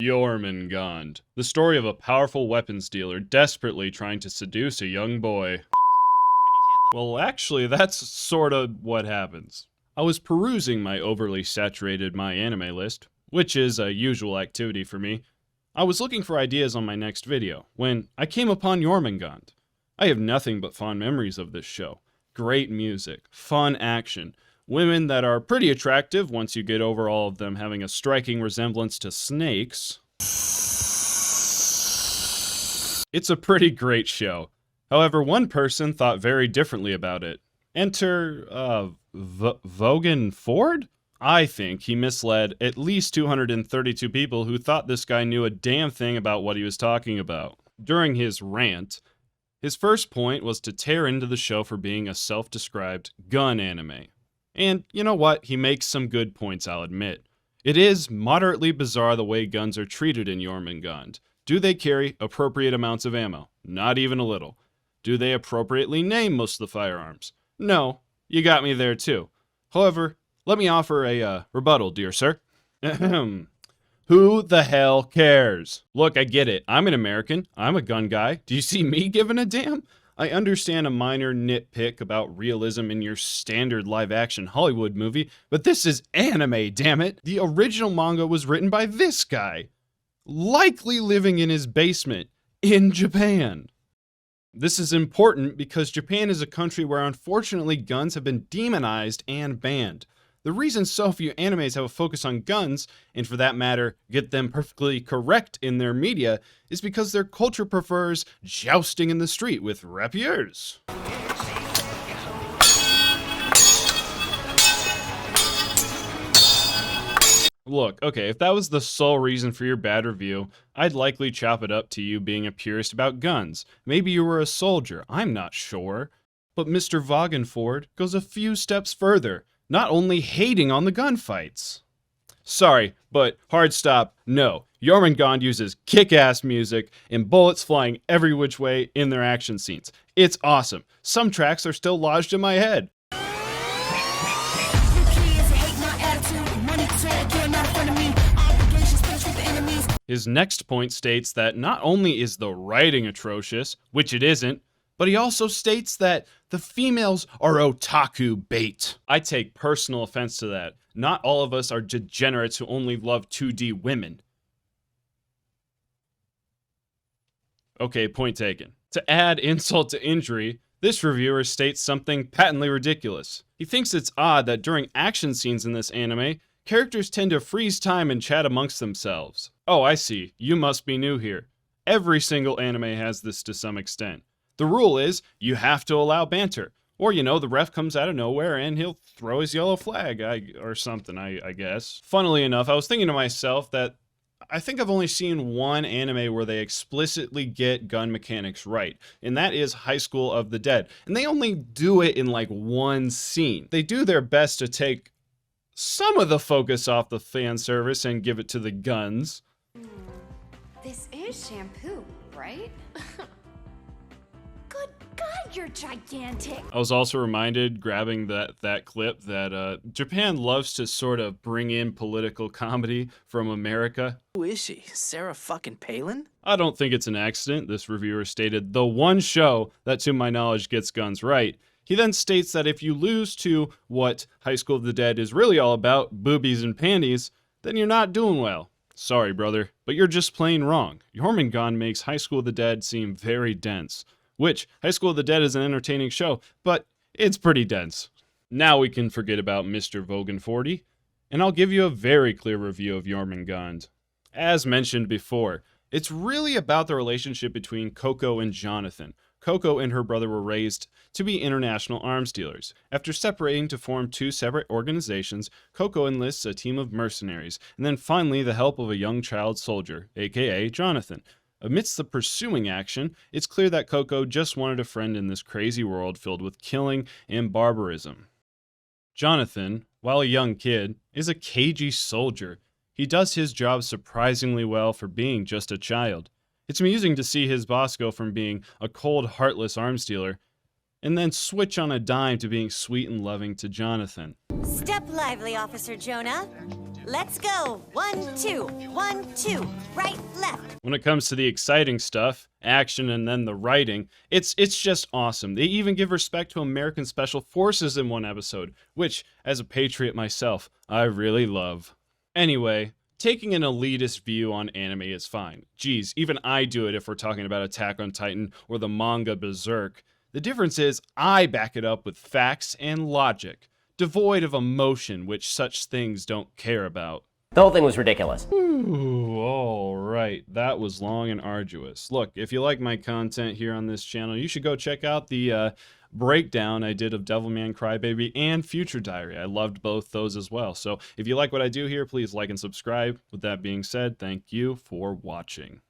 Jormungand, the story of a powerful weapons dealer desperately trying to seduce a young boy. Well, actually, that's sort of what happens. I was perusing my overly saturated My Anime list, which is a usual activity for me. I was looking for ideas on my next video, when I came upon Jormungand. I have nothing but fond memories of this show. Great music, fun action, women that are pretty attractive once you get over all of them having a striking resemblance to snakes. It's a pretty great show. However, one person thought very differently about it. Enter, Vogan Ford? I think he misled at least 232 people who thought this guy knew a damn thing about what he was talking about. During his rant, his first point was to tear into the show for being a self-described gun anime. And you know what? He makes some good points, I'll admit. It is moderately bizarre the way guns are treated in Jormungand. Do they carry appropriate amounts of ammo? Not even a little. Do they appropriately name most of the firearms? No. You got me there too. However, let me offer a rebuttal, dear sir. Who the hell cares? Look, I get it. I'm an American. I'm a gun guy. Do you see me giving a damn? I understand a minor nitpick about realism in your standard live-action Hollywood movie, but this is anime, damn it! The original manga was written by this guy, likely living in his basement, in Japan. This is important because Japan is a country where unfortunately guns have been demonized and banned. The reason so few animes have a focus on guns, and for that matter, get them perfectly correct in their media, is because their culture prefers jousting in the street with rapiers. Look, okay, if that was the sole reason for your bad review, I'd likely chop it up to you being a purist about guns. Maybe you were a soldier, I'm not sure. But Mr. Vaughan-Ford goes a few steps further, not only hating on the gunfights. Sorry, but hard stop, no. Jormungand uses kick-ass music and bullets flying every which way in their action scenes. It's awesome. Some tracks are still lodged in my head. His next point states that not only is the writing atrocious, which it isn't, but he also states that the females are otaku bait. I take personal offense to that. Not all of us are degenerates who only love 2D women. Okay, point taken. To add insult to injury, this reviewer states something patently ridiculous. He thinks it's odd that during action scenes in this anime, characters tend to freeze time and chat amongst themselves. Oh, I see. You must be new here. Every single anime has this to some extent. The rule is, you have to allow banter. Or, you know, the ref comes out of nowhere and he'll throw his yellow flag, or something, I guess. Funnily enough, I was thinking to myself that I think I've only seen one anime where they explicitly get gun mechanics right, and that is High School of the Dead. And they only do it in like one scene. They do their best to take some of the focus off the fan service and give it to the guns. This is shampoo, right? Good God, you're gigantic. I was also reminded, grabbing that clip, that Japan loves to sort of bring in political comedy from America. Who is she? Sarah fucking Palin? I don't think it's an accident, this reviewer stated, the one show that to my knowledge gets guns right. He then states that if you lose to what High School of the Dead is really all about, boobies and panties, then you're not doing well. Sorry, brother, but you're just plain wrong. Jormungand makes High School of the Dead seem very dense. Which, High School of the Dead is an entertaining show, but it's pretty dense. Now we can forget about Mr. Vaughan-Ford, and I'll give you a very clear review of Jormungand. As mentioned before, it's really about the relationship between Coco and Jonathan. Coco and her brother were raised to be international arms dealers. After separating to form two separate organizations, Coco enlists a team of mercenaries, and then finally the help of a young child soldier, aka Jonathan. Amidst the pursuing action, it's clear that Coco just wanted a friend in this crazy world filled with killing and barbarism. Jonathan, while a young kid, is a cagey soldier. He does his job surprisingly well for being just a child. It's amusing to see his boss go from being a cold, heartless arms dealer and then switch on a dime to being sweet and loving to Jonathan. Step lively, Officer Jonah. Let's go. 1, 2, 1, 2. Right, left. When it comes to the exciting stuff, action and then the writing, it's just awesome. They even give respect to American Special Forces in one episode, which, as a patriot myself, I really love. Anyway, taking an elitist view on anime is fine. Geez, even I do it if we're talking about Attack on Titan or the manga Berserk. The difference is I back it up with facts and logic, devoid of emotion, which such things don't care about. The whole thing was ridiculous. Ooh, all right. That was long and arduous. Look, if you like my content here on this channel, you should go check out the breakdown I did of Devilman Crybaby and Future Diary. I loved both those as well. So if you like what I do here, please like and subscribe. With that being said, thank you for watching.